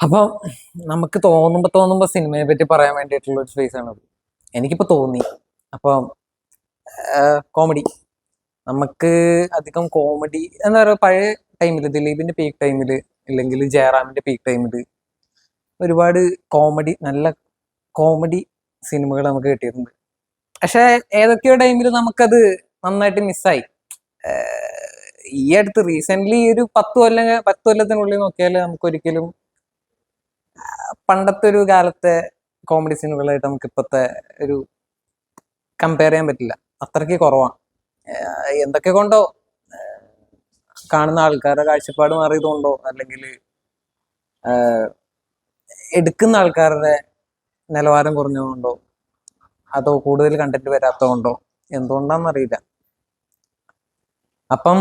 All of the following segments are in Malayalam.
അപ്പൊ നമുക്ക് തോന്നുമ്പോ സിനിമയെ പറ്റി പറയാൻ വേണ്ടിയിട്ടുള്ള ഒരു സ്പേസ് ആണത്. എനിക്കിപ്പോ തോന്നി. അപ്പൊ കോമഡി, നമുക്ക് അധികം കോമഡി എന്താ പറയുക, പഴയ ടൈമിൽ ദിലീപിന്റെ പീക്ക് ടൈമില് അല്ലെങ്കിൽ ജയറാമിന്റെ പീക്ക് ടൈമില് ഒരുപാട് നല്ല കോമഡി സിനിമകൾ നമുക്ക് കിട്ടിയിട്ടുണ്ട്. പക്ഷെ ഏതൊക്കെയോ ടൈമിൽ നമുക്കത് നന്നായിട്ട് മിസ്സായി. ഈ അടുത്ത് റീസെന്റ് ഒരു 10 കൊല്ലത്തിനുള്ളിൽ നോക്കിയാൽ നമുക്ക് ഒരിക്കലും പണ്ടത്തെ ഒരു കാലത്തെ കോമഡി സിനിമകളായിട്ട് നമുക്ക് ഇപ്പോഴത്തെ ഒരു കമ്പയർ ചെയ്യാൻ പറ്റില്ല. അത്രയ്ക്ക് കുറവാണ്. എന്തൊക്കെ കൊണ്ടോ, കാണുന്ന ആൾക്കാരുടെ കാഴ്ചപ്പാട് മാറിയതുകൊണ്ടോ, അല്ലെങ്കിൽ എടുക്കുന്ന ആൾക്കാരുടെ നിലവാരം കുറഞ്ഞതുകൊണ്ടോ, അതോ കൂടുതൽ കണ്ടന്റ് വരാത്തതുകൊണ്ടോ, എന്തുകൊണ്ടാണെന്നറിയില്ല. അപ്പം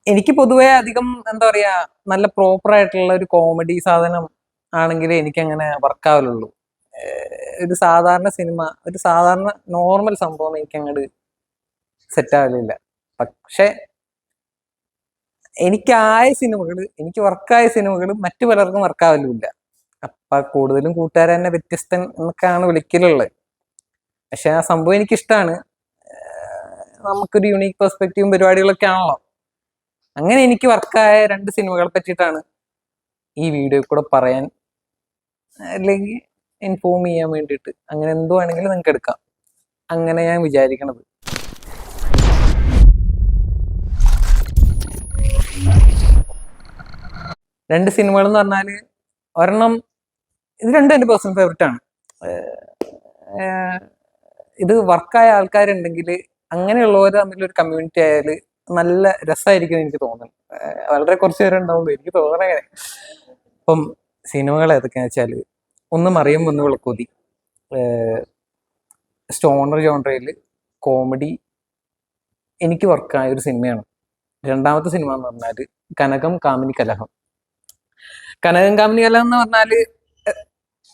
എനിക്ക് പൊതുവെ അധികം എന്താ പറയാ, നല്ല പ്രോപ്പർ ആയിട്ടുള്ള ഒരു കോമഡി സാധനം ആണെങ്കിൽ എനിക്ക് അങ്ങനെ വർക്കാവലുള്ളൂ. ഒരു സാധാരണ സിനിമ, ഒരു സാധാരണ നോർമൽ സംഭവം എനിക്ക് അങ്ങോട്ട് സെറ്റ് ആവലില്ല. പക്ഷെ എനിക്ക് വർക്കായ സിനിമകൾ മറ്റു പലർക്കും വർക്കാവലുമില്ല. അപ്പൊ കൂടുതലും കൂട്ടുകാരെ തന്നെ വ്യത്യസ്തൻ എന്നൊക്കെയാണ് വിളിക്കലുള്ളത്. പക്ഷെ ആ സംഭവം എനിക്കിഷ്ടമാണ്. നമുക്കൊരു യുണീക്ക് പെർസ്പെക്റ്റീവും പരിപാടികളൊക്കെ ആണല്ലോ. അങ്ങനെ എനിക്ക് വർക്കായ 2 സിനിമകളെ പറ്റിയിട്ടാണ് ഈ വീഡിയോ കൂടെ പറയാൻ, അല്ലെങ്കിൽ ഇൻഫോം ചെയ്യാൻ വേണ്ടിയിട്ട്. അങ്ങനെ എന്തോ ആണെങ്കിലും നിങ്ങൾക്ക് എടുക്കാം, അങ്ങനെ ഞാൻ വിചാരിക്കണത്. രണ്ട് സിനിമകൾ എന്ന് പറഞ്ഞാല്, ഒരെണ്ണം, ഇത് രണ്ടും എൻ്റെ പേഴ്സണൽ ഫേവറേറ്റ് ആണ്. ഇത് വർക്കായ ആൾക്കാരുണ്ടെങ്കിൽ, അങ്ങനെയുള്ളവർ തമ്മിലൊരു കമ്മ്യൂണിറ്റി ആയാൽ നല്ല രസമായിരിക്കും എനിക്ക് തോന്നുന്നു. വളരെ കുറച്ച് പേര് ഉണ്ടാവുള്ളൂ എനിക്ക് തോന്നണേ. ഇപ്പം സിനിമകൾ ഏതൊക്കെയാണെന്ന് വെച്ചാൽ, ഒന്ന് മറിയം ഒന്ന് വിളക്കൂതി, സ്റ്റോണർ ജോൺറയിൽ കോമഡി എനിക്ക് വർക്കായ ഒരു സിനിമയാണ്. രണ്ടാമത്തെ സിനിമ എന്ന് പറഞ്ഞാൽ കനകം കാമിനി കലഹം. കനകം കാമിനി കലഹം എന്ന് പറഞ്ഞാൽ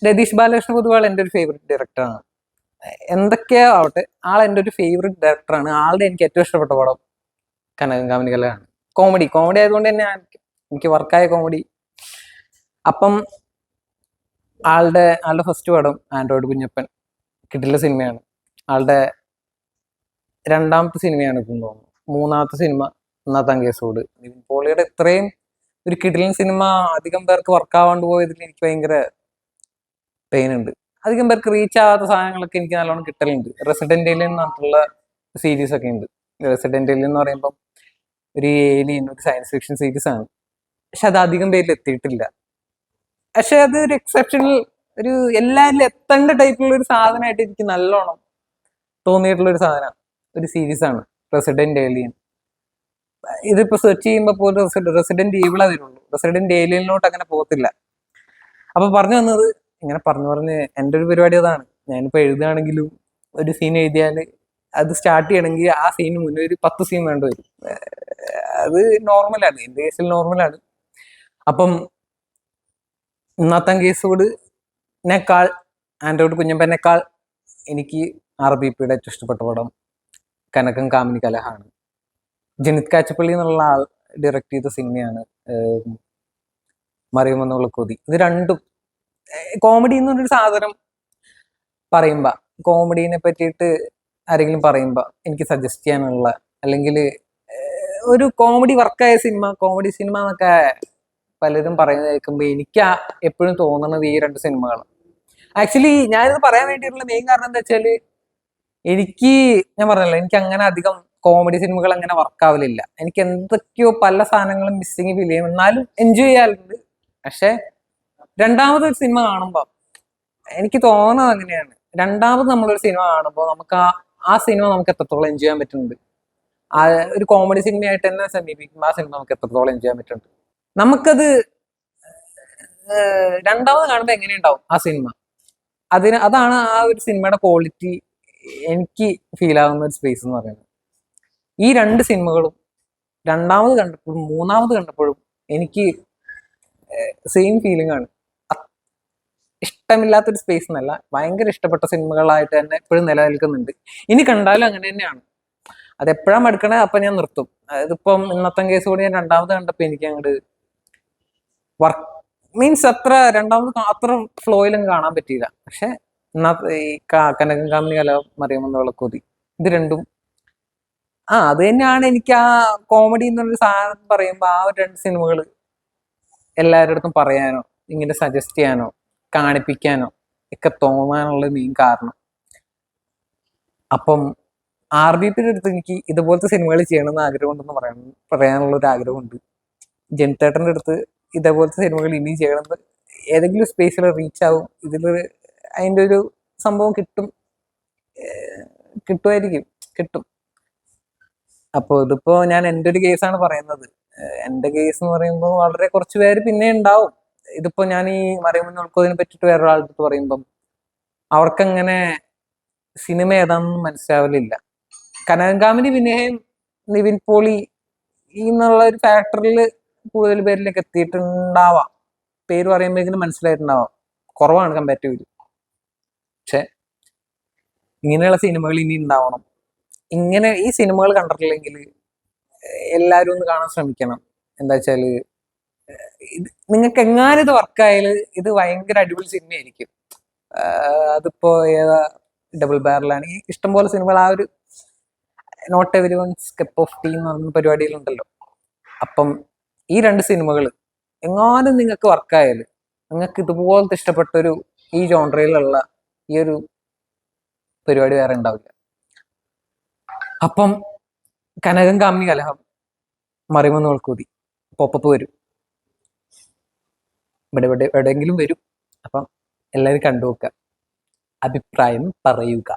രതീഷ് ബാലകൃഷ്ണ പൊതുവാൾ എൻ്റെ ഒരു ഫേവറേറ്റ് ഡയറക്ടറാണ്. എന്തൊക്കെയോ ആവട്ടെ, ആൾ എൻ്റെ ഒരു ഫേവറേറ്റ് ഡയറക്ടറാണ്. ആളുടെ എനിക്ക് ഏറ്റവും ഇഷ്ടപ്പെട്ട പടം കനകം കാമിനി കലഹമാണ്. കോമഡി ആയതുകൊണ്ട് തന്നെ എനിക്ക് വർക്കായ കോമഡി. അപ്പം ആളുടെ ഫസ്റ്റ് പടം ആൻഡ്രോയിഡ് കുഞ്ഞപ്പൻ, കിട്ടില്ല സിനിമയാണ്. ആളുടെ രണ്ടാമത്തെ സിനിമയാണ് ഇപ്പം തോന്നുന്നു. മൂന്നാമത്തെ സിനിമ ഒന്നാം കേസോട്. നിവിൻ പോളിയുടെ ഇത്രയും ഒരു കിടിലൻ സിനിമ അധികം പേർക്ക് വർക്കാവാണ്ട് പോയതിൽ എനിക്ക് ഭയങ്കര പെയിൻ ഉണ്ട്. അധികം പേർക്ക് റീച്ച് ആവാത്ത സാധനങ്ങളൊക്കെ എനിക്ക് നല്ലോണം കിട്ടലുണ്ട്. റെസിഡന്റ് ഏലിയൻ എന്ന് പറഞ്ഞിട്ടുള്ള സീരീസ് ഒക്കെ ഉണ്ട്. റെസിഡന്റ് ഏലിയൻ എന്ന് പറയുമ്പം ഒരു ഏലിയൻ, ഒരു സയൻസ് ഫിക്ഷൻ സീരീസ് ആണ്. പക്ഷെ അത് അധികം പേരിൽ എത്തിയിട്ടില്ല. പക്ഷെ അത് ഒരു എക്സെപ്ഷണൽ, ഒരു എല്ലാവരിലും എത്തേണ്ട ടൈപ്പിലുള്ള ഒരു സാധനമായിട്ട് എനിക്ക് നല്ലോണം തോന്നിയിട്ടുള്ള ഒരു സാധനമാണ്, ഒരു സീരീസാണ് റെസിഡന്റ് ഏലിയൻ. ഇതിപ്പോ സെർച്ച് ചെയ്യുമ്പോൾ പോലും റെസിഡന്റ് ഈവിളേ വരുള്ളൂ, റെസിഡന്റ് ഏലിയനിലോട്ട് അങ്ങനെ പോകത്തില്ല. അപ്പൊ പറഞ്ഞു വന്നത്, ഇങ്ങനെ പറഞ്ഞ് എൻ്റെ ഒരു പരിപാടി അതാണ്. ഞാനിപ്പോ എഴുതുകയാണെങ്കിലും ഒരു സീൻ എഴുതിയാൽ അത് സ്റ്റാർട്ട് ചെയ്യണമെങ്കിൽ ആ സീന് മുന്നേ ഒരു 10 സീൻ വേണ്ടി വരും. അത് നോർമലാണ്, എൻ്റെ കേസിൽ നോർമലാണ്. അപ്പം ഇന്നത്തെ കേസോടിനേക്കാൾ, ആൻഡ്രോയിഡ് കുഞ്ഞമ്പനേക്കാൾ എനിക്ക് RBPയുടെ ഏറ്റവും ഇഷ്ടപ്പെട്ട പടം കനകം കാമിനി കലഹാണ്. ജനിത് കാച്ചപ്പള്ളി എന്നുള്ള ആൾ ഡയറക്ട് ചെയ്ത സിനിമയാണ് മറിയം ഒന്ന് വിളക്കൂതി. ഇത് രണ്ടും കോമഡി എന്നൊരു സാധനം പറയുമ്പോ, കോമഡീനെ പറ്റിയിട്ട് ആരെങ്കിലും പറയുമ്പോ എനിക്ക് സജസ്റ്റ് ചെയ്യാനുള്ള, അല്ലെങ്കിൽ ഒരു കോമഡി വർക്കായ സിനിമ, കോമഡി സിനിമ എന്നൊക്കെ പലരും പറയുന്നത് കേൾക്കുമ്പോൾ എനിക്ക് എപ്പോഴും തോന്നുന്നത് ഈ 2 സിനിമകളാണ്. ആക്ച്വലി ഞാനിത് പറയാൻ വേണ്ടിയിട്ടുള്ള മെയിൻ കാരണം എന്താ വെച്ചാൽ, ഞാൻ പറഞ്ഞല്ലോ, എനിക്ക് അങ്ങനെ അധികം കോമഡി സിനിമകൾ അങ്ങനെ വർക്കാവലില്ല. എനിക്ക് എന്തൊക്കെയോ പല സാധനങ്ങളും മിസ്സിങ് ഫീൽ ചെയ്യും, എന്നാലും എൻജോയ് ചെയ്യാറുണ്ട്. പക്ഷെ രണ്ടാമതൊരു സിനിമ കാണുമ്പോൾ എനിക്ക് തോന്നുന്നത് അങ്ങനെയാണ്, രണ്ടാമത് നമ്മളൊരു സിനിമ കാണുമ്പോൾ നമുക്ക് ആ സിനിമ നമുക്ക് എത്രത്തോളം എൻജോയ് ചെയ്യാൻ പറ്റുന്നുണ്ട്, ആ ഒരു കോമഡി സിനിമയായിട്ട് തന്നെ സമീപിക്കുമ്പോൾ ആ സിനിമ നമുക്ക് എത്രത്തോളം എൻജോയ് ചെയ്യാൻ പറ്റുന്നുണ്ട്, നമുക്കത് രണ്ടാമത് കാണുമ്പോൾ എങ്ങനെയുണ്ടാവും ആ സിനിമ, അതാണ് ആ ഒരു സിനിമയുടെ ക്വാളിറ്റി എനിക്ക് ഫീൽ ആകുന്ന ഒരു സ്പേസ് എന്ന് പറയുന്നത്. ഈ 2 സിനിമകളും രണ്ടാമത് കണ്ടപ്പോഴും മൂന്നാമത് കണ്ടപ്പോഴും എനിക്ക് സെയിം ഫീലിംഗ് ആണ്. ഇഷ്ടമില്ലാത്തൊരു സ്പേസ് എന്നല്ല, ഭയങ്കര ഇഷ്ടപ്പെട്ട സിനിമകളായിട്ട് തന്നെ എപ്പോഴും നിലനിൽക്കുന്നുണ്ട്. ഇനി കണ്ടാലും അങ്ങനെ തന്നെയാണ്. അത് എപ്പോഴാണ് മടുക്കണേ അപ്പം ഞാൻ നിർത്തും. അതായത് ഇപ്പം ഇന്നത്തെ കേസ് കൂടി ഞാൻ രണ്ടാമത് കണ്ടപ്പോൾ എനിക്ക് അങ്ങോട്ട് വർക്ക് മീൻസ് അത്ര രണ്ടാമത് അത്ര ഫ്ലോയിലും കാണാൻ പറ്റിയില്ല. പക്ഷെ ഈ കനകം കാമിനി കലഹം മറിയുമെന്ന വിളക്കോതി ഇത് രണ്ടും അത് തന്നെയാണ് എനിക്ക് ആ കോമഡി എന്നൊരു സാധനം പറയുമ്പോൾ ആ ഒരു രണ്ട് സിനിമകൾ എല്ലാവരുടെ അടുത്തും പറയാനോ ഇങ്ങനെ സജസ്റ്റ് ചെയ്യാനോ കാണിപ്പിക്കാനോ ഒക്കെ തോന്നാനുള്ള മെയിൻ കാരണം. അപ്പം RBPയുടെ അടുത്ത് എനിക്ക് ഇതുപോലത്തെ സിനിമകൾ ചെയ്യണമെന്ന് ആഗ്രഹമുണ്ടെന്ന് പറയാനുള്ള ഒരു ആഗ്രഹമുണ്ട്. ജനിത്തേട്ടൻ്റെ അടുത്ത് ഇതേപോലത്തെ സിനിമകൾ ഇനിയും ചെയ്യണമെന്ന് ഏതെങ്കിലും സ്പേസിൽ റീച്ച് ആവും, ഇതിലൊരു അതിൻ്റെ ഒരു സംഭവം കിട്ടുമായിരിക്കും, കിട്ടും. അപ്പോൾ ഇതിപ്പോ ഞാൻ എൻ്റെ ഒരു കേസാണ് പറയുന്നത്. എൻ്റെ കേസ് എന്ന് പറയുമ്പോൾ വളരെ കുറച്ച് പേര് പിന്നെ ഉണ്ടാവും. ഇതിപ്പോ ഞാൻ ഈ മറിയുമെന്ന് ഉൾക്കൊതിനെ പറ്റിയിട്ട് വേറൊരാളുടെ അടുത്ത് പറയുമ്പം അവർക്കങ്ങനെ സിനിമ ഏതാണെന്ന് മനസ്സിലാവലില്ല. കനകംകാമിനി പിന്നെയും നിവിൻ പോളി എന്നുള്ള ഒരു ഫാക്ടറിൽ കൂടുതൽ പേരിലേക്ക് എത്തിയിട്ടുണ്ടാവാം, പേര് പറയുമ്പോഴേക്കും മനസ്സിലായിട്ടുണ്ടാവാം, കുറവാണ് കമ്പാരിറ്റീവ്ലി. പക്ഷെ ഇങ്ങനെയുള്ള സിനിമകൾ ഇനി ഉണ്ടാവണം. ഇങ്ങനെ ഈ സിനിമകൾ കണ്ടിട്ടില്ലെങ്കിൽ എല്ലാവരും ഒന്ന് കാണാൻ ശ്രമിക്കണം. എന്താ വെച്ചാല് നിങ്ങൾക്ക് എങ്ങാനും ഇത് വർക്കായാൽ ഇത് ഭയങ്കര അടിപൊളി സിനിമയായിരിക്കും. അതിപ്പോ ഏതാ ഡബിൾ ബാരലാണ് ഈ ഇഷ്ടംപോലെ സിനിമകൾ, ആ ഒരു not everyone's cup of tea എന്ന് പറഞ്ഞ പരിപാടിയിലുണ്ടല്ലോ. അപ്പം ഈ രണ്ട് സിനിമകൾ എങ്ങാനും നിങ്ങൾക്ക് വർക്കായാൽ നിങ്ങൾക്ക് ഇതുപോലത്തെ ഇഷ്ടപ്പെട്ടൊരു ഈ ജോൺറയിലുള്ള ഈ ഒരു പരിപാടി വേറെ ഉണ്ടാവില്ല. അപ്പം കനകം കാമിനി കലഹം മറിയുമെന്ന് ഉൾക്കൂതി പോപ്പപ്പ് വരും, ഇവിടെ എവിടെയെങ്കിലും വരും. അപ്പം എല്ലാവരും കണ്ടു നോക്കുക, അഭിപ്രായം പറയുക.